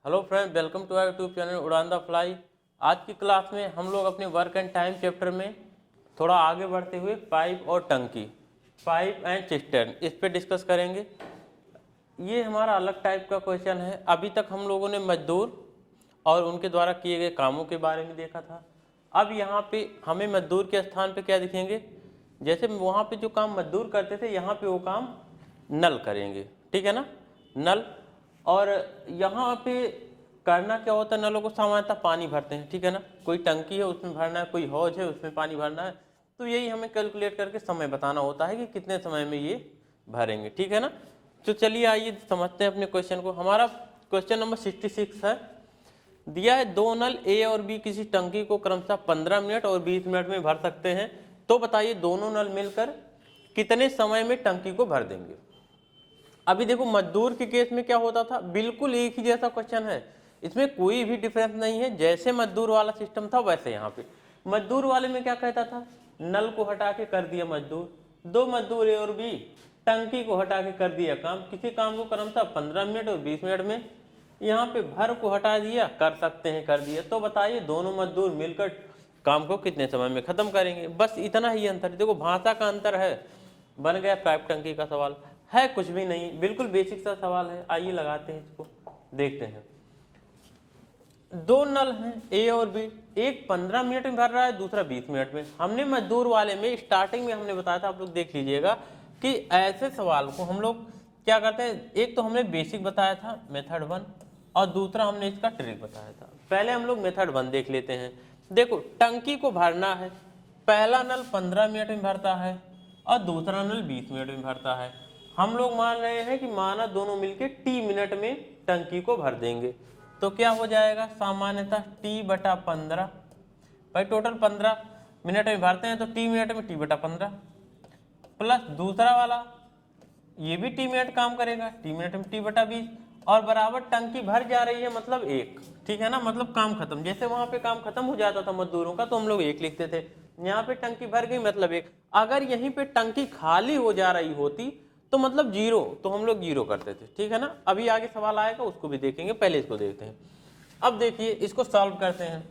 Hello friend, welcome to our YouTube channel Udaan the fly. आज की class में हम लोग अपने वर्क एंड टाइम चैप्टर में थोड़ा आगे बढ़ते हुए पाइप और टंकी, पाइप एंड चिस्टर्न, इस पे डिस्कस करेंगे। ये हमारा अलग टाइप का क्वेश्चन है। अभी तक हम लोगों ने मजदूर और उनके द्वारा किए गए कामों के बारे में देखा था। अब यहाँ पे हमें मजदूर के स्थान पे क्या दिखेंगे, जैसे वहाँ पे जो काम मजदूर करते थे यहाँ पे वो काम नल करेंगे, ठीक है ना, नल। और यहाँ पे करना क्या होता है, नलों को सामान्यतः पानी भरते हैं, ठीक है ना, कोई टंकी है उसमें भरना है, कोई हौज है उसमें पानी भरना है, तो यही हमें कैलकुलेट करके समय बताना होता है कि कितने समय में ये भरेंगे, ठीक है ना। तो चलिए आइए समझते हैं अपने क्वेश्चन को। हमारा क्वेश्चन नंबर 66 है। दिया है दो नल ए और बी किसी टंकी को क्रमशः 15 मिनट और 20 मिनट में भर सकते हैं, तो बताइए दोनों नल मिलकर कितने समय में टंकी को भर देंगे। अभी देखो मजदूर के केस में क्या होता था, बिल्कुल एक ही जैसा क्वेश्चन है, इसमें कोई भी डिफरेंस नहीं है। जैसे मजदूर वाला सिस्टम था वैसे यहाँ पे मजदूर वाले में क्या कहता था, नल को हटा के कर दिया मजदूर, दो मजदूर ए और बी टंकी को हटा के कर दिया काम, किसी काम को क्रमशः 15 मिनट और 20 मिनट में। यहाँ पे भर को हटा दिया, कर सकते हैं, कर दिया, तो बताइए दोनों मजदूर मिलकर काम को कितने समय में खत्म करेंगे। बस इतना ही अंतर, देखो भाषा का अंतर है, बन गया पाइप टंकी का सवाल। है कुछ भी नहीं, बिल्कुल बेसिक सा सवाल है। आइए लगाते हैं इसको, देखते हैं। दो नल हैं ए और बी, एक 15 मिनट में भर रहा है, दूसरा 20 मिनट में। हमने मजदूर वाले में स्टार्टिंग में हमने बताया था, आप लोग देख लीजिएगा कि ऐसे सवाल को हम लोग क्या करते हैं, एक तो हमने बेसिक बताया था मेथड 1 और दूसरा हमने इसका ट्रिक बताया था। पहले हम लोग मेथड 1 देख लेते हैं। देखो टंकी को भरना है, पहला नल 15 मिनट में भरता है और दूसरा नल 20 मिनट में भरता है। हम लोग मान रहे हैं कि माना दोनों मिलके टी मिनट में टंकी को भर देंगे, तो क्या हो जाएगा, सामान्यतः टी बटा 15, भाई टोटल 15 मिनट में भरते हैं तो टी मिनट में टी बटा 15 प्लस दूसरा वाला ये भी टी मिनट काम करेगा, टी मिनट में टी बटा 20 और बराबर टंकी भर जा रही है मतलब 1, ठीक है ना, मतलब काम खत्म। जैसे वहां पे काम खत्म हो जाता था मजदूरों का तो हम लोग 1 लिखते थे, यहाँ पे टंकी भर गई मतलब 1। अगर यहीं पे टंकी खाली हो जा रही होती तो मतलब 0, तो हम लोग 0 करते थे, ठीक है ना। अभी आगे सवाल आएगा उसको भी देखेंगे, पहले इसको देखते हैं। अब देखिए इसको सॉल्व करते हैं।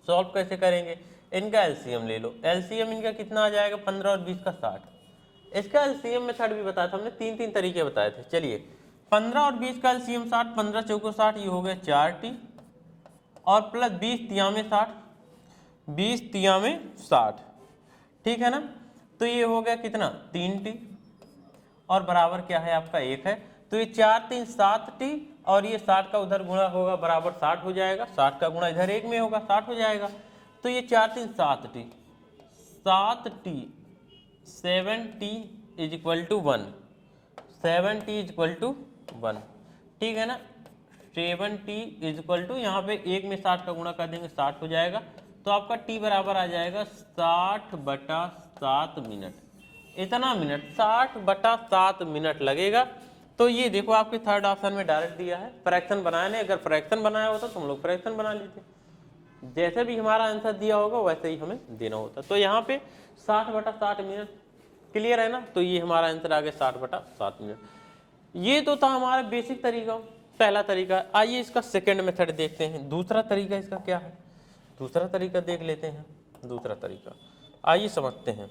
सॉल्व कैसे करेंगे, इनका एलसीएम ले लो। एलसीएम इनका कितना आ जाएगा, 15 और 20 का 60। इसका एलसीएम मेथड भी बताया था हमने, 3 तरीके बताए थे। चलिए 15 और 20 का एलसीएम 60, 15 चौको 60, ये हो गया 4t और प्लस 20 तिया में 60, 20 तिया में 60, ठीक है ना। तो ये हो गया कितना, 3t और बराबर क्या है आपका 1 है। तो ये 4 3 7t और ये 60 का उधर गुणा होगा बराबर 60 हो जाएगा, 60 का गुणा इधर 1 में होगा 60 हो जाएगा। तो ये 4 3 7t, 7t 7t is equal to 1, 7t is equal to 1, ठीक है ना। 7t इज इक्वल टू, यहाँ पे 1 में 60 का गुणा कर देंगे 60 हो जाएगा, तो आपका t बराबर आ जाएगा 60 बटा 7 मिनट। इतना मिनट 60 बटा 7 मिनट लगेगा। तो ये देखो आपके थर्ड ऑप्शन में डायरेक्ट दिया है, फ्रैक्शन बनाया नहीं, अगर फ्रैक्शन बनाया होता तो हम लोग फ्रैक्शन बना लेते, जैसे भी हमारा आंसर दिया होगा वैसे ही हमें देना होता। तो यहाँ पे 60 बटा 60 मिनट, क्लियर है ना। तो ये हमारा आंसर आ गया 60 बटा 7 मिनट। ये तो था हमारा बेसिक तरीका, पहला तरीका। आइए इसका सेकेंड मेथड देखते हैं, दूसरा तरीका इसका क्या है, दूसरा तरीका देख लेते हैं। दूसरा तरीका आइए समझते हैं।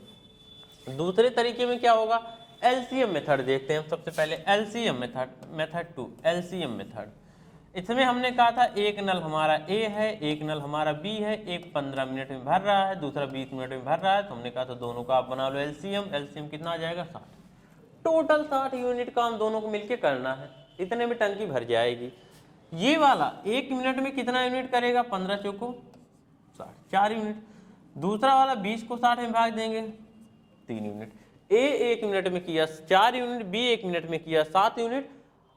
दूसरे तरीके में क्या होगा, एलसीएम मेथड देखते हैं हम सबसे पहले। LCM method, method 2 LCM method. इसमें हमने कहा था एक नल हमारा ए है, एक नल हमारा बी है, एक 15 मिनट में भर रहा है, दूसरा 20 मिनट में भर रहा है, तो हमने कहा था दोनों का आप बना लो एलसीएम। एलसीएम कितना आ जाएगा, 60। टोटल 60 यूनिट काम दोनों को मिलकर करना है, इतने में टंकी भर जाएगी। ये वाला 1 मिनट में कितना यूनिट करेगा, 15 चौको 60, 4 यूनिट। दूसरा वाला 20 को 60 में भाग देंगे 3 यूनिट। ए 1 मिनट में किया 4 यूनिट, बी 1 मिनट में किया 7 यूनिट।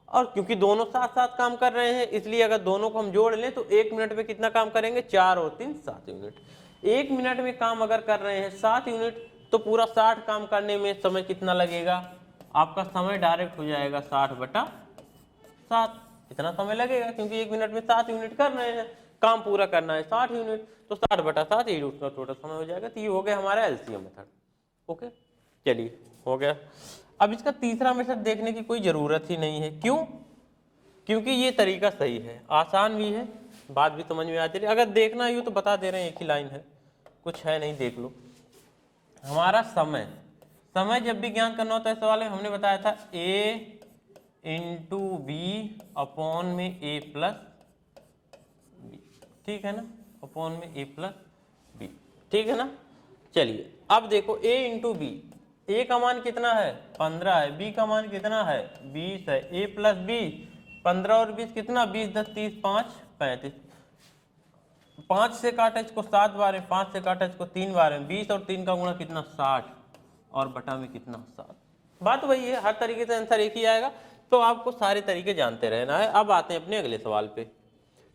और क्योंकि दोनों साथ साथ काम कर रहे हैं इसलिए अगर दोनों को हम जोड़ लें तो 1 मिनट में कितना काम करेंगे, 4 और 3 7 यूनिट। 1 मिनट में काम अगर कर रहे हैं 7 यूनिट तो पूरा 60 काम करने में समय कितना लगेगा, आपका समय डायरेक्ट हो जाएगा 60 बटा 7, इतना समय लगेगा क्योंकि 1 मिनट में 7 यूनिट कर रहे हैं, काम पूरा करना है 60 यूनिट, तो 60 बटा 7 ये उसका टोटल समय हो जाएगा। तो ये हो गया हमारा एलसीएम मेथड। ओके चलिए हो गया। अब इसका तीसरा मेथड देखने की कोई जरूरत ही नहीं है, क्यों, क्योंकि ये तरीका सही है, आसान भी है, बात भी समझ में आती है। अगर देखना ही हो तो बता दे रहे हैं, एक ही लाइन है, कुछ है नहीं, देख लो। हमारा समय जब भी ज्ञात करना होता है सवाल में, हमने बताया था a इंटू बी अपॉन में a प्लस बी, ठीक है ना, अपॉन में a प्लस बी, ठीक है ना। चलिए अब देखो a इंटू बी, a का मान कितना है 15 है, b का मान कितना है 20 है, a प्लस बी 15 और 20 कितना, 20 10 30 5 35, 5 से काटा इसको 7 बार में, 5 से काटा इसको 3 बार में, 20 और 3 का गुणा कितना 60 और बटा में कितना 7। बात वही है, हर तरीके से आंसर एक ही आएगा, तो आपको सारे तरीके जानते रहना है। अब आते हैं अपने अगले सवाल पे,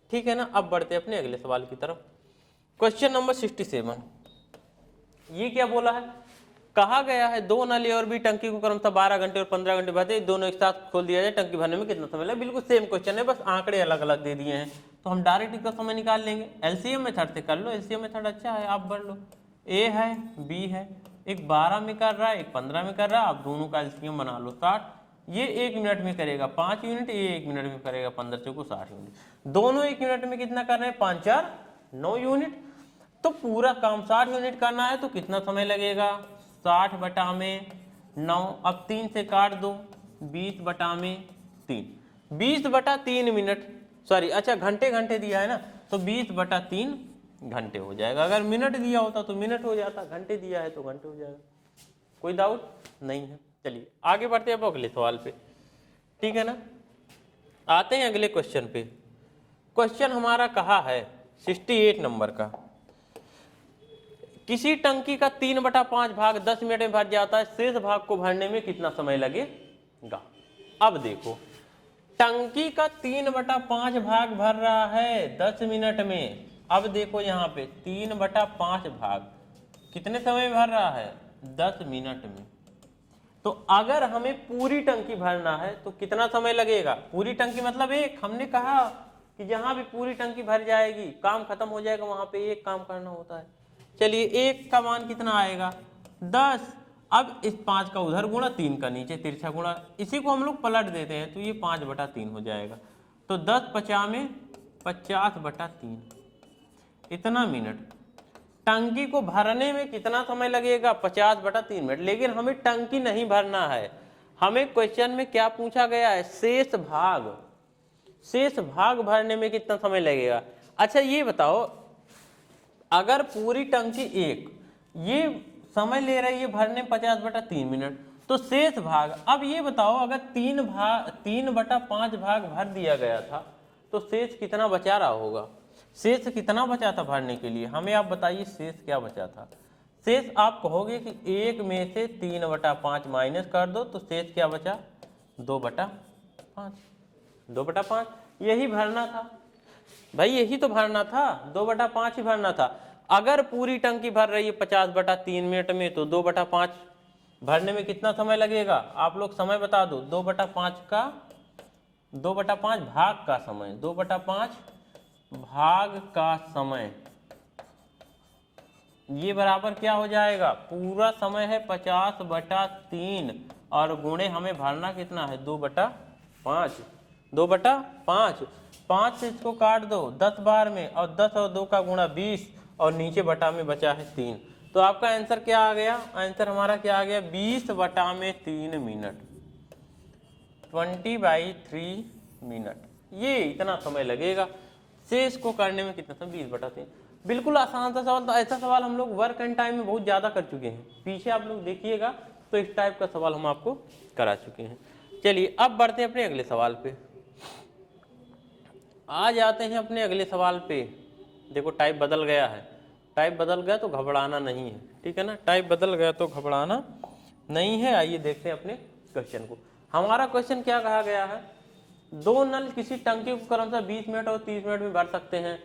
ठीक है ना। अब बढ़ते हैं अपने अगले सवाल की तरफ। क्वेश्चन नंबर 67, ये क्या बोला है, कहा गया है दो नल ए और बी टंकी को क्रमशः 12 घंटे और 15 घंटे भरते, दोनों एक साथ खोल दिया जाए, टंकी भरने में कितना समय लगे। बिल्कुल सेम क्वेश्चन है, बस आंकड़े अलग अलग दे दिए हैं, तो हम डायरेक्ट इसका समय निकाल लेंगे। एलसीएम मेथड से कर लो, एलसीएम मेथड अच्छा है, आप भर लो। ए है, बी है, एक 12 में कर रहा है, एक 15 में कर रहा है, आप दोनों का एलसीएम बना लो 60। ये 1 मिनट में करेगा 5 यूनिट, ये 1 मिनट में करेगा 15 चौको 60 यूनिट। दोनों 1 मिनट में कितना कर रहे हैं, 5 4 9 यूनिट। तो पूरा काम 60 यूनिट करना है तो कितना समय लगेगा, 60 बटा में 9, अब 3 से काट दो, 20 बटा में 3, 20 बटा 3 मिनट, सॉरी अच्छा घंटे घंटे दिया है ना, तो 20 बटा 3 घंटे हो जाएगा। अगर मिनट दिया होता तो मिनट हो जाता, घंटे दिया है तो घंटे हो जाएगा। कोई डाउट नहीं है। चलिए आगे बढ़ते हैं अब अगले सवाल पे, ठीक है ना। आते हैं अगले क्वेश्चन पे। क्वेश्चन हमारा कहा है 68 नंबर का, किसी टंकी का 3/5 भाग 10 मिनट में भर जाता है, शेष भाग को भरने में कितना समय लगेगा। अब देखो टंकी का 3/5 भाग भर रहा है 10 मिनट में। अब देखो यहाँ पे 3/5 भाग कितने समय में भर रहा है, 10 मिनट में। तो अगर हमें पूरी टंकी भरना है तो कितना समय लगेगा, पूरी टंकी मतलब एक, हमने कहा कि जहां भी पूरी टंकी भर जाएगी काम खत्म हो जाएगा, वहां पे एक काम करना होता है। चलिए एक का मान कितना आएगा 10, अब इस 5 का उधर गुणा, 3 का नीचे तिरछा गुणा, इसी को हम लोग पलट देते हैं तो ये 5/3 हो जाएगा। तो 10 50 में 50/3 इतना मिनट। टंकी को भरने में कितना समय लगेगा, 50/3 मिनट। लेकिन हमें टंकी नहीं भरना है, हमें क्वेश्चन में क्या पूछा गया है, शेष भाग, शेष भाग भरने में कितना समय लगेगा। अच्छा ये बताओ, अगर पूरी टंकी एक ये समय ले रही है भरने 50/3 मिनट, तो शेष भाग, अब ये बताओ अगर 3/5 भाग भर दिया गया था तो शेष कितना बचा रहा होगा, शेष कितना बचा था भरने के लिए, हमें आप बताइए शेष क्या बचा था। शेष आप कहोगे कि 1 में से 3/5 माइनस कर दो तो शेष क्या बचा, 2/5, 2/5 यही भरना था भाई, यही तो भरना था, 2/5 ही भरना था। अगर पूरी टंकी भर रही है 50/3 मिनट में तो 2/5 भरने में कितना समय लगेगा, आप लोग समय बता दो। 2/5 भाग का समय, 2/5 भाग का समय ये बराबर क्या हो जाएगा, पूरा समय है 50/3 और गुणे हमें भरना कितना है 2/5, 2/5, 5 से इसको काट दो 10 बार में, और 10 और 2 का गुणा 20 और नीचे बटा में बचा है 3। तो आपका आंसर क्या आ गया, आंसर हमारा क्या आ गया 20/3 मिनट, 20/3 मिनट। ये इतना समय लगेगा, शेष को करने में कितना समय, 20/3। बिल्कुल आसान सा सवाल था। ऐसा सवाल हम लोग वर्क एंड टाइम में बहुत ज़्यादा कर चुके हैं, पीछे आप लोग देखिएगा तो इस टाइप का सवाल हम आपको करा चुके हैं। चलिए अब बढ़ते हैं अपने अगले सवाल पे, आ जाते हैं अपने अगले सवाल पे। देखो टाइप बदल गया है, टाइप बदल गया तो घबराना नहीं है, ठीक है ना, टाइप बदल गया तो घबराना नहीं है। आइए देखते हैं अपने क्वेश्चन को। हमारा क्वेश्चन क्या कहा गया है, दो नल किसी टंकी को क्रमशः 20 मिनट और 30 मिनट में भर सकते हैं,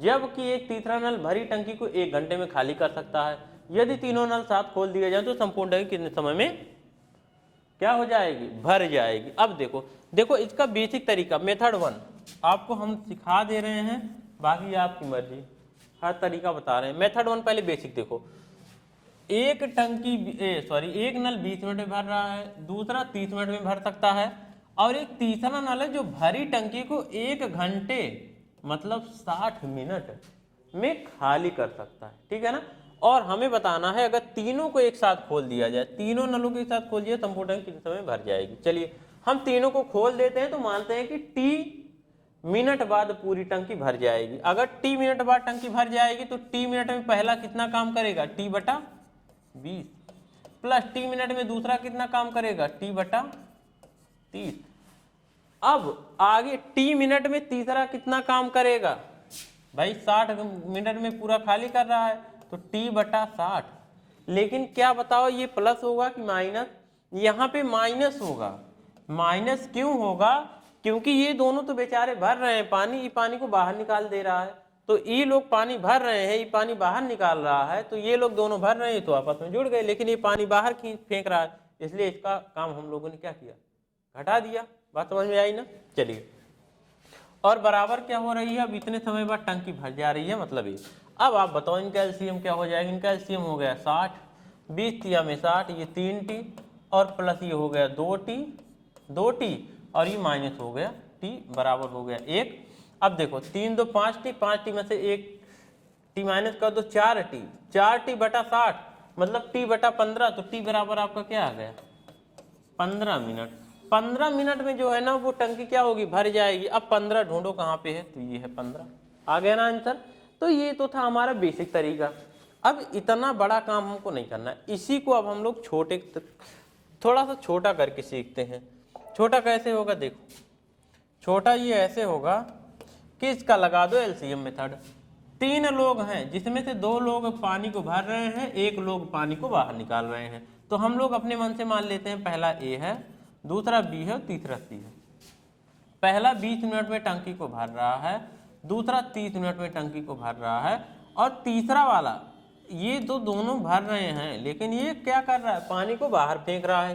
जबकि एक तीसरा नल भरी टंकी को 1 घंटे में खाली कर सकता है। यदि तीनों नल साथ खोल दिए जाए तो संपूर्ण टंकी कितने समय में क्या हो जाएगी, भर जाएगी। अब देखो देखो इसका बेसिक तरीका, मेथड 1 आपको हम सिखा दे रहे हैं, बाकी आपकी मर्जी, हर तरीका बता रहे हैं। मेथड 1 पहले बेसिक देखो, एक नल 20 मिनट में भर रहा है, दूसरा 30 मिनट में भर सकता है, और एक तीसरा नल है जो भरी टंकी को 1 घंटे मतलब 60 मिनट में खाली कर सकता है, ठीक है ना। और हमें बताना है अगर तीनों को एक साथ खोल दिया जाए, तीनों नलों के एक साथ खोल दिया संपूर्ण टंकी कितने समय में भर जाएगी। चलिए हम तीनों को खोल देते हैं तो मानते हैं कि टी मिनट बाद पूरी टंकी भर जाएगी। अगर टी मिनट बाद टंकी भर जाएगी तो टी मिनट में पहला कितना काम करेगा, टी बटा 20, प्लस टी मिनट में दूसरा कितना काम करेगा, टी बटा 30। अब आगे टी मिनट में तीसरा कितना काम करेगा, भाई 60 मिनट में पूरा खाली कर रहा है तो टी बटा 60। लेकिन क्या बताओ ये प्लस होगा कि माइनस, यहाँ पे माइनस होगा। माइनस क्यों होगा, क्योंकि ये दोनों तो बेचारे भर रहे हैं पानी, ये पानी को बाहर निकाल दे रहा है। तो ये लोग पानी भर रहे हैं, ये पानी बाहर निकाल रहा है, तो ये लोग दोनों भर रहे हैं तो आपस में जुड़ गए, लेकिन ये पानी बाहर फेंक रहा है, इसलिए इसका काम हम लोगों ने क्या किया, घटा दिया। बात समझ में आई ना। चलिए और बराबर क्या हो रही है, अब इतने समय बाद टंकी भर जा रही है, मतलब ये। अब आप बताओ इनका एलसीएम क्या हो जाएगा, इनका एलसीएम हो गया 60, 20 तिया में 60, ये 3T और प्लस ये हो गया 2T और ये माइनस हो गया T बराबर हो गया 1। अब देखो 3 2 5T, 5T में से 1T माइनस कर दो 4T बटा 60 मतलब T बटा 15, तो T बराबर आपका क्या आ गया 15 मिनट। 15 मिनट में जो है ना वो टंकी क्या होगी, भर जाएगी। अब 15 ढूंढो कहाँ पे है, तो ये है 15, आ गया ना आंसर। तो ये तो था हमारा बेसिक तरीका। अब इतना बड़ा काम हमको नहीं करना है, इसी को अब हम लोग थोड़ा सा छोटा करके सीखते हैं। छोटा कैसे होगा, देखो छोटा ये ऐसे होगा कि इसका लगा दो एलसीएम मेथड। 3 लोग हैं जिसमें से 2 लोग पानी को भर रहे हैं, 1 लोग पानी को बाहर निकाल रहे हैं। तो हम लोग अपने मन से मान लेते हैं पहला ए है, दूसरा बी है और तीसरा सी है। पहला 20 मिनट में टंकी को भर रहा है, दूसरा 30 मिनट में टंकी को भर रहा है, और तीसरा वाला ये तो दोनों भर रहे हैं लेकिन ये क्या कर रहा है, पानी को बाहर फेंक रहा है।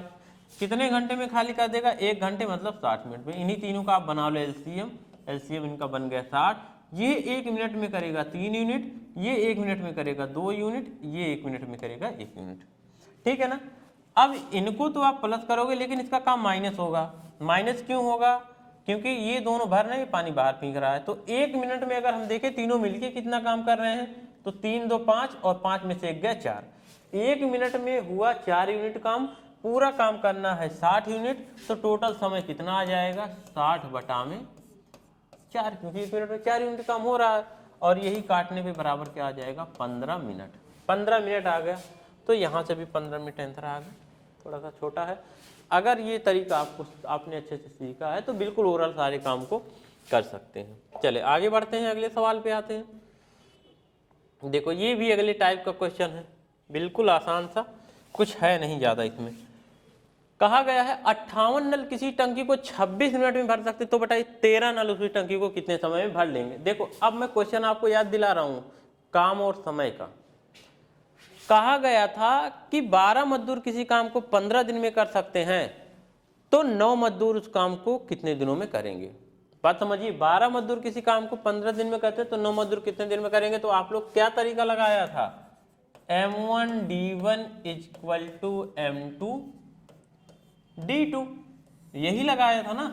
कितने घंटे में खाली कर देगा, 1 घंटे मतलब 60 मिनट में। इन्हीं तीनों का आप बना लो एलसीएम इनका बन गया 60। ये 1 मिनट में करेगा 3 यूनिट, ये 1 मिनट में करेगा 2 यूनिट, ये 1 मिनट में करेगा 1 यूनिट, ठीक है ना। अब इनको तो आप प्लस करोगे लेकिन इसका काम माइनस होगा। माइनस क्यों होगा, क्योंकि ये दोनों भर रहे हैं, पानी बाहर फेंक रहा है। तो 1 मिनट में अगर हम देखें तीनों मिलके कितना काम कर रहे हैं, तो 3 2 5 और 5 में से 1 गया 4। 1 मिनट में हुआ 4 यूनिट काम। पूरा काम करना है 60 यूनिट, तो टोटल समय कितना आ जाएगा 60 बटा में 4, क्योंकि 1 मिनट में 4 यूनिट काम हो रहा है। और यही काटने पे बराबर क्या आ जाएगा 15 मिनट। 15 मिनट आ गया, तो यहाँ से भी 15 मिनट आंसर आ गया। थोड़ा सा छोटा है, अगर ये तरीका आपने अच्छे से सीखा है तो बिल्कुल ओवरऑल सारे काम को कर सकते हैं। चले आगे बढ़ते हैं, अगले सवाल पे आते हैं। देखो ये भी अगले टाइप का क्वेश्चन है, बिल्कुल आसान सा, कुछ है नहीं ज़्यादा इसमें। कहा गया है 58 नल किसी टंकी को 26 मिनट में भर सकते, तो बताइए 13 नल उसी टंकी को कितने समय में भर लेंगे। देखो अब मैं क्वेश्चन आपको याद दिला रहा हूँ काम और समय का। कहा गया था कि 12 मजदूर किसी काम को 15 दिन में कर सकते हैं, तो 9 मजदूर उस काम को कितने दिनों में करेंगे। बात समझिए, 12 मजदूर किसी काम को 15 दिन में करते हैं तो 9 मजदूर कितने दिन में करेंगे। तो आप लोग क्या तरीका लगाया था, M1D1 = M2D2, यही लगाया था ना।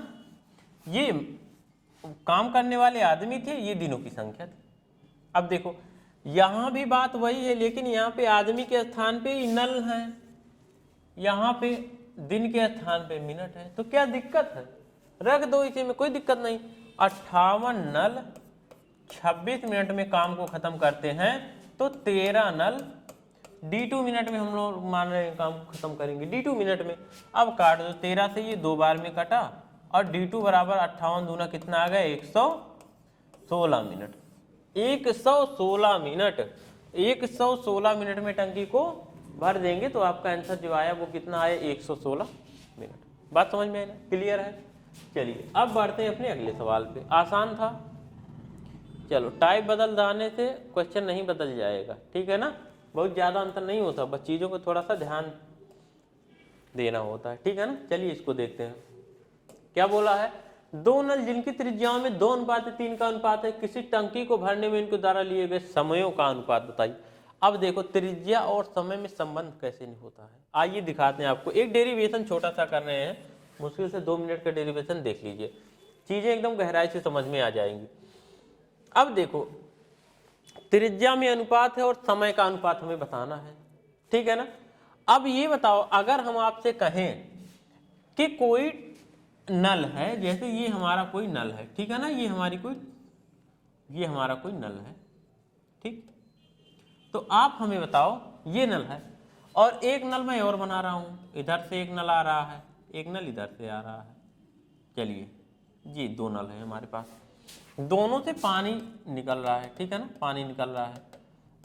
ये काम करने वाले आदमी थे, ये दिनों की संख्या थी। अब देखो यहाँ भी बात वही है, लेकिन यहाँ पे आदमी के स्थान पे नल है, यहाँ पे दिन के स्थान पे मिनट है, तो क्या दिक्कत है, रख दो इसी में, कोई दिक्कत नहीं। 58 नल 26 मिनट में काम को खत्म करते हैं, तो 13 नल D2 मिनट में हम लोग मान रहे हैं काम को खत्म करेंगे, D2 मिनट में। अब काट दो, 13 से ये 2 बार में कटा, और D2 बराबर 58 दूना कितना आ गया 116 मिनट। 116 मिनट, 116 मिनट में टंकी को भर देंगे, तो आपका आंसर जो आया वो कितना आया 116 मिनट। बात समझ में आई ना, क्लियर है। चलिए अब बढ़ते हैं अपने अगले सवाल पे, आसान था। चलो टाइप बदल जाने से क्वेश्चन नहीं बदल जाएगा, ठीक है ना, बहुत ज़्यादा अंतर नहीं होता, बस चीज़ों को थोड़ा सा ध्यान देना होता है, ठीक है ना। चलिए इसको देखते हैं, क्या बोला है। 2 नल जिनकी त्रिज्याओं में 2:3 का अनुपात है, किसी टंकी को भरने में इनके द्वारा लिए गए समयों का अनुपात बताइए। अब देखो त्रिज्या और समय में संबंध कैसे नहीं होता है, आइए दिखाते हैं आपको। एक डेरिवेशन छोटा सा कर रहे हैं, मुश्किल से 2 मिनट का डेरिवेशन देख लीजिए, चीज़ें एकदम गहराई से समझ में आ जाएंगी। अब देखो, त्रिज्या में अनुपात है और समय का अनुपात हमें बताना है, ठीक है ना। अब ये बताओ, अगर हम आपसे कहें कि कोई नल है, जैसे ये हमारा कोई नल है, ठीक है ना, ये हमारा कोई नल है, ठीक। तो आप हमें बताओ, ये नल है और एक नल मैं और बना रहा हूं, इधर से एक नल आ रहा है, एक नल इधर से आ रहा है। चलिए जी, 2 नल है हमारे पास, दोनों से पानी निकल रहा है, ठीक है ना, पानी निकल रहा है।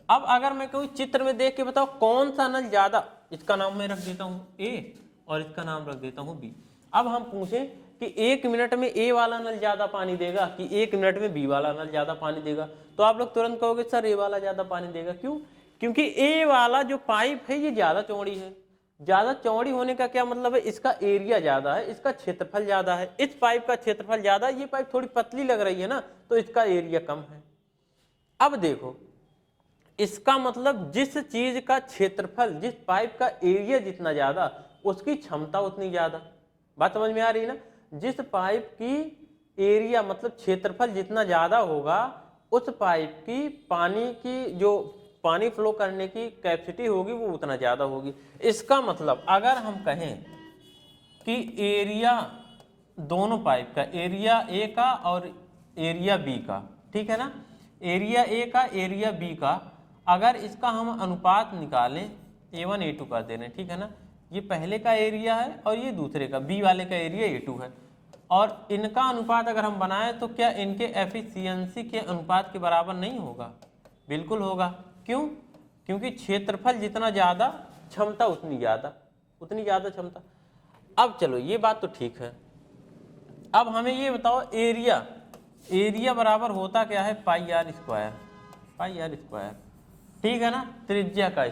अब अगर मैं कोई चित्र में देख के बताओ कौन सा नल ज्यादा, इसका नाम मैं रख देता हूँ ए और इसका नाम रख देता हूँ बी। अब हम पूछें कि 1 मिनट में ए वाला नल ज्यादा पानी देगा कि 1 मिनट में बी वाला नल ज्यादा पानी देगा, तो आप लोग तुरंत कहोगे सर ए वाला ज्यादा पानी देगा। क्यों? क्योंकि ए वाला जो पाइप है ये ज्यादा चौड़ी है। ज्यादा चौड़ी होने का क्या मतलब है? इसका एरिया ज्यादा है, इसका क्षेत्रफल ज्यादा है। इस पाइप का क्षेत्रफल ज्यादा है, ये पाइप थोड़ी पतली लग रही है ना, तो इसका एरिया कम है। अब देखो, इसका मतलब जिस चीज का क्षेत्रफल, जिस पाइप का एरिया जितना ज्यादा, उसकी क्षमता उतनी ज्यादा। बात समझ में आ रही है ना? जिस पाइप की एरिया मतलब क्षेत्रफल जितना ज्यादा होगा, उस पाइप की जो पानी फ्लो करने की कैपेसिटी होगी वो उतना ज्यादा होगी। इसका मतलब अगर हम कहें कि एरिया दोनों पाइप का, एरिया ए का और एरिया बी का, ठीक है ना, एरिया ए का एरिया बी का, अगर इसका हम अनुपात निकालें, A1 A2 कर दे रहे हैं, ठीक है ना, ये पहले का एरिया है और ये दूसरे का, बी वाले का एरिया A2 है, और इनका अनुपात अगर हम बनाएं तो क्या इनके एफिशिएंसी के अनुपात के बराबर नहीं होगा? बिल्कुल होगा। क्यों? क्योंकि क्षेत्रफल जितना ज्यादा, क्षमता उतनी ज्यादा क्षमता। अब चलो, ये बात तो ठीक है। अब हमें ये बताओ, एरिया बराबर होता क्या है? पाई आर स्क्वायर, ठीक है ना, त्रिज्या का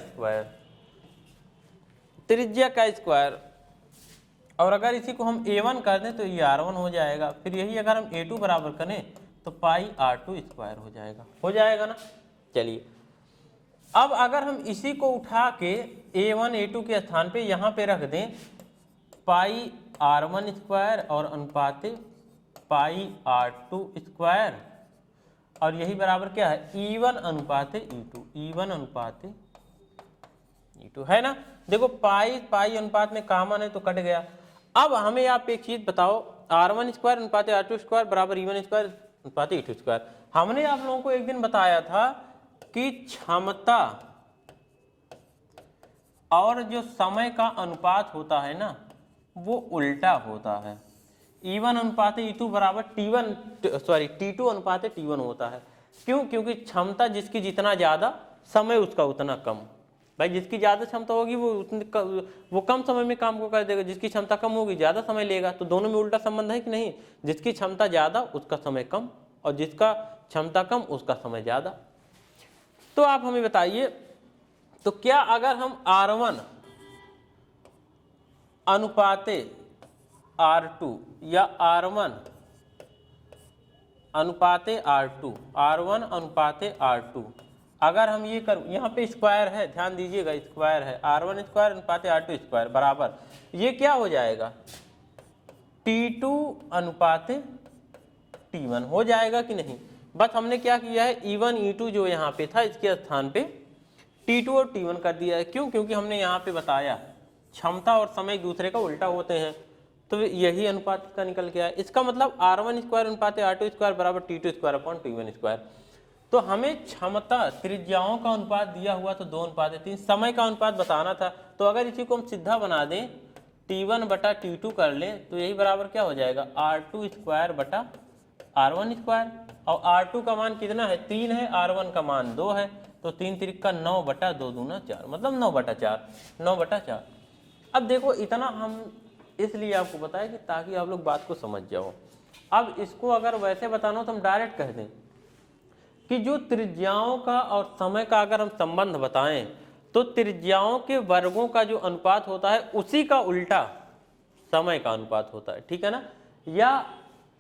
स्क्वायर। और अगर इसी को हम A1 कर दें तो ये R1 हो जाएगा। फिर यही अगर हम A2 बराबर करें तो पाई R2 स्क्वायर हो जाएगा ना। चलिए, अब अगर हम इसी को उठा के A1 A2 के स्थान पे यहाँ पे रख दें, पाई R1 स्क्वायर और अनुपाते पाई R2 स्क्वायर, और यही बराबर क्या है? E1 अनुपाते E2 है ना। देखो, पाई अनुपात में कॉमन है तो कट गया। अब हमें आप एक चीज बताओ, R1 स्क्वायर अनुपाते R2 स्क्वायर बराबर E1 स्क्वायर अनुपाते E2 स्क्वायर। हमने आप लोगों को एक दिन बताया था कि क्षमता और जो समय का अनुपात होता है ना, वो उल्टा होता है। E1 अनुपाते E2 बराबर T2 अनुपाते T1 होता है। क्यों? क्योंकि क्षमता जिसकी जितना ज्यादा, समय उसका उतना कम। भाई, जिसकी ज्यादा क्षमता होगी वो कम समय में काम को कर देगा, जिसकी क्षमता कम होगी ज्यादा समय लेगा। तो दोनों में उल्टा संबंध है कि नहीं? जिसकी क्षमता ज्यादा उसका समय कम, और जिसका क्षमता कम उसका समय ज्यादा। तो आप हमें बताइए, तो क्या अगर हम R1 अनुपाते R2 या R1 अनुपाते R2 अगर हम ये कर, यहाँ पे स्क्वायर है, ध्यान दीजिएगा, स्क्वायर है, R1 स्क्वायर अनुपाते R2 स्क्वायर बराबर, ये क्या हो जाएगा? T2 अनुपाते T1 हो जाएगा कि नहीं? बस हमने क्या किया है, E1 E2 जो यहाँ पे था, इसके स्थान पे T2 और T1 कर दिया है। क्यों? क्योंकि हमने यहाँ पे बताया क्षमता और समय एक दूसरे का उल्टा होते हैं, तो यही अनुपात का निकल के आया। इसका मतलब R1 स्क्वायर अनुपाते R2 स्क्वायर बराबर T2 square upon T1 square. तो हमें क्षमता, त्रिज्याओं का अनुपात दिया हुआ तो 2:3, समय का अनुपात बताना था। तो अगर इसी को हम सीधा बना दें, T1 बटा T2 कर लें, तो यही बराबर क्या हो जाएगा? R2 स्क्वायर बटा R1 स्क्वायर। और R2 का मान कितना है? 3 है, R1 का मान 2 है, तो 3 तिरिका 9 बटा 2 दूना 4, मतलब 9/4। अब देखो, इतना हम इसलिए आपको बताया कि ताकि आप लोग बात को समझ जाओ। अब इसको अगर वैसे बताना हो तो हम डायरेक्ट कह दें कि जो त्रिज्याओं का और समय का अगर हम संबंध बताएं, तो त्रिज्याओं के वर्गों का जो अनुपात होता है उसी का उल्टा समय का अनुपात होता है, ठीक है ना। या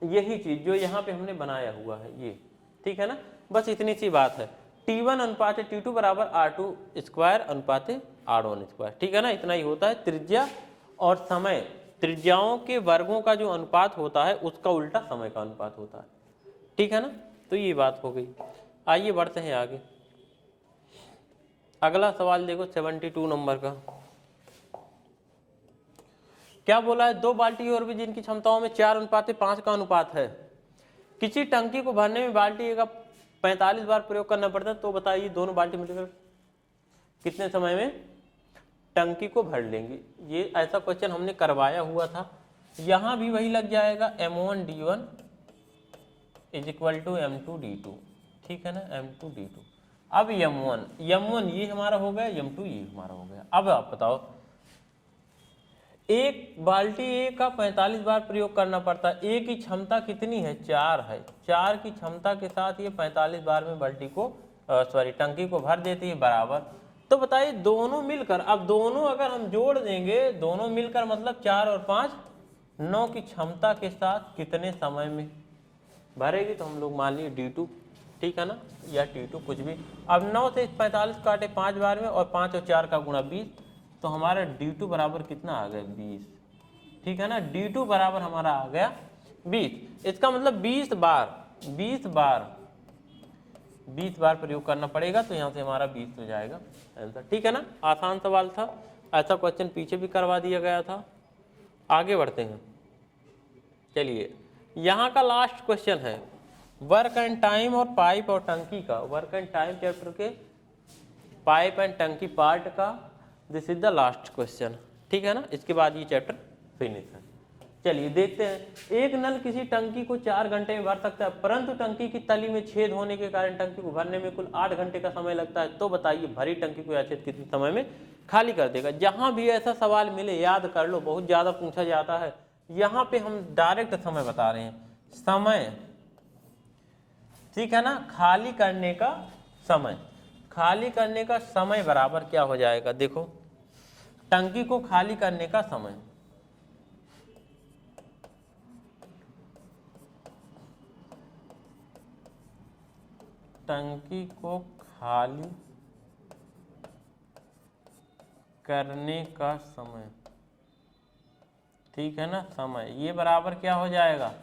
यही चीज जो यहाँ पे हमने बनाया हुआ है ये, ठीक है ना। बस इतनी सी बात है, T1 अनुपाते T2 बराबर R2 स्क्वायर अनुपाते R1 स्क्वायर, ठीक है ना। इतना ही होता है त्रिज्या और समय त्रिज्याओं के वर्गों का जो अनुपात होता है उसका उल्टा समय का अनुपात होता है। ठीक है ना, तो ये बात हो गई। आइए बढ़ते हैं आगे। अगला सवाल देखो 72 नंबर का। क्या बोला है, 2 बाल्टी और भी जिनकी क्षमताओं में 4:5 का अनुपात है, किसी टंकी को भरने में बाल्टी का 45 बार प्रयोग करना पड़ता है, तो बताइए दोनों बाल्टी मिलकर कितने समय में टंकी को भर लेंगे। ये ऐसा क्वेश्चन हमने करवाया हुआ था, यहाँ भी वही लग जाएगा m1d1 = m2d2। ठीक है ना, m2d2। अब m1 ये हमारा हो गया, m2 ये हमारा हो गया। अब आप बताओ, एक बाल्टी ए का 45 बार प्रयोग करना पड़ता है, ए की क्षमता कितनी है, 4 है। 4 की क्षमता के साथ ये 45 बार में बाल्टी को टंकी को भर देती है बराबर। तो बताइए दोनों मिलकर, अब दोनों अगर हम जोड़ देंगे, दोनों मिलकर मतलब 4 और 5 9 की क्षमता के साथ कितने समय में भरेगी, तो हम लोग मान लिए d2, ठीक है ना, या t2 कुछ भी। अब 9 से 45 काटे 5 बार में, और 5 और 4 का गुणा 20, तो हमारा d2 बराबर कितना आ गया, 20। ठीक है ना, d2 बराबर हमारा आ गया 20। इसका मतलब 20 बार प्रयोग करना पड़ेगा, तो यहाँ से हमारा 20 हो जाएगा आंसर। ठीक है ना, आसान सवाल था, ऐसा क्वेश्चन पीछे भी करवा दिया गया था। आगे बढ़ते हैं, चलिए यहाँ का लास्ट क्वेश्चन है वर्क एंड टाइम और पाइप और टंकी का। वर्क एंड टाइम चैप्टर के पाइप एंड टंकी पार्ट का this is the last question. ठीक है ना, इसके बाद ये चैप्टर फिनिश है। चलिए देखते हैं। एक नल किसी टंकी को 4 घंटे में भर सकता है, परंतु टंकी की तली में छेद होने के कारण टंकी को भरने में कुल 8 घंटे का समय लगता है। तो बताइए भरी टंकी को यह छेद कितने समय में खाली कर देगा। जहां भी ऐसा सवाल मिले याद कर लो, बहुत ज्यादा पूछा जाता है। यहाँ पे हम डायरेक्ट समय बता रहे हैं, समय, ठीक है ना, खाली करने का समय। खाली करने का समय बराबर क्या हो जाएगा, देखो टंकी को खाली करने का समय, टंकी को खाली करने का समय, ठीक है ना, समय, ये बराबर क्या हो जाएगा,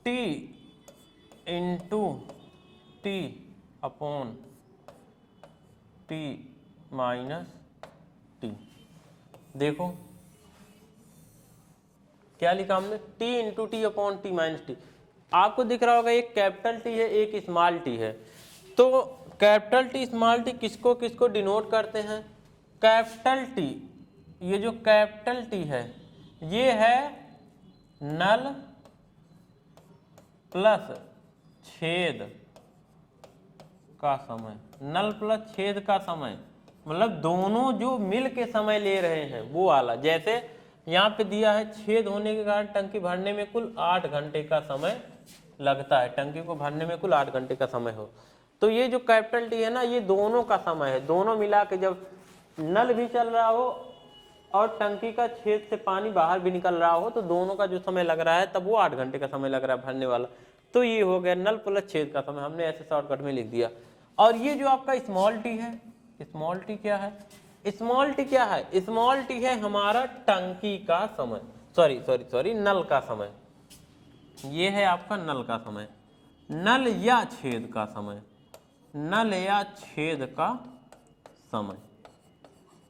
T into T upon T minus T। देखो क्या लिखा हमने, T into T upon T minus T। आपको दिख रहा होगा एक कैपिटल T है, एक स्मॉल t है। तो कैपिटल T स्मॉल t किसको किसको डिनोट करते हैं, कैपिटल T, ये जो कैपिटल T है ये है नल प्लस छेद का समय। नल प्लस छेद का समय मतलब दोनों जो मिल के समय ले रहे हैं वो वाला। जैसे यहाँ पे दिया है छेद होने के कारण टंकी भरने में कुल 8 घंटे का समय लगता है, टंकी को भरने में कुल 8 घंटे का समय हो। तो ये जो कैपिटल टी है ना, ये दोनों का समय है। दोनों मिला के जब नल भी चल रहा हो और टंकी का छेद से पानी बाहर भी निकल रहा हो, तो दोनों का जो समय लग रहा है तब वो 8 घंटे का समय लग रहा है भरने वाला। तो ये हो गया नल प्लस छेद का समय, हमने ऐसे शॉर्टकट में लिख दिया। और ये जो आपका स्मॉल टी है, स्मॉल टी क्या है, स्मॉल टी क्या है, स्मॉल टी है हमारा टंकी का समय, सॉरी नल का समय। ये है आपका नल का समय, नल या छेद का समय, नल या छेद का समय,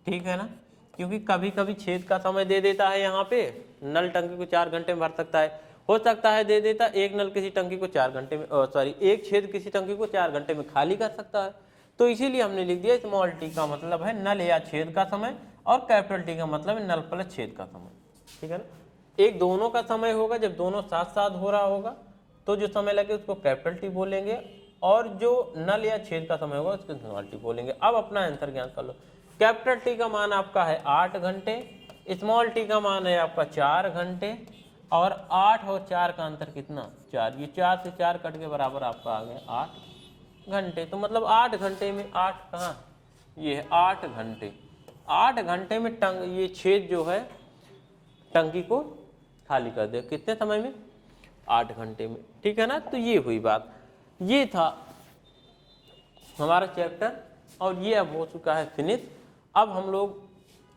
ठीक है ना। क्योंकि कभी कभी छेद का समय दे देता है, यहाँ पे नल टंकी को 4 घंटे में भर सकता है, हो सकता है दे देता एक नल किसी टंकी को 4 घंटे में, एक छेद किसी टंकी को 4 घंटे में खाली कर सकता है। तो इसीलिए हमने लिख दिया स्मॉल टी का मतलब है नल या छेद का समय, और कैपिटल टी का मतलब है नल प्लस छेद का समय, ठीक है ना। एक दोनों का समय होगा, जब दोनों साथ साथ हो रहा होगा तो जो समय लगे उसको कैपिटल टी बोलेंगे, और जो नल या छेद का समय होगा उसको स्मॉल टी बोलेंगे। अब अपना आंसर ज्ञान कर लो। कैपिटल टी का मान आपका है 8 घंटे, स्मॉल टी का मान है आपका 4 घंटे, और 8 और 4 का अंतर कितना, 4। ये 4 से 4 कट के बराबर आपका आ गया 8 घंटे। तो मतलब 8 घंटे में 8 कहाँ, ये है 8 घंटे। 8 घंटे में ये छेद जो है टंकी को खाली कर दे, कितने समय में, 8 घंटे में, ठीक है ना। तो ये हुई बात, ये था हमारा चैप्टर, और ये अब हो चुका है फिनिश। अब हम लोग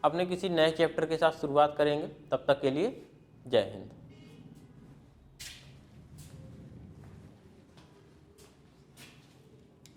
अपने किसी नए चैप्टर के साथ शुरुआत करेंगे। तब तक के लिए जय हिंद।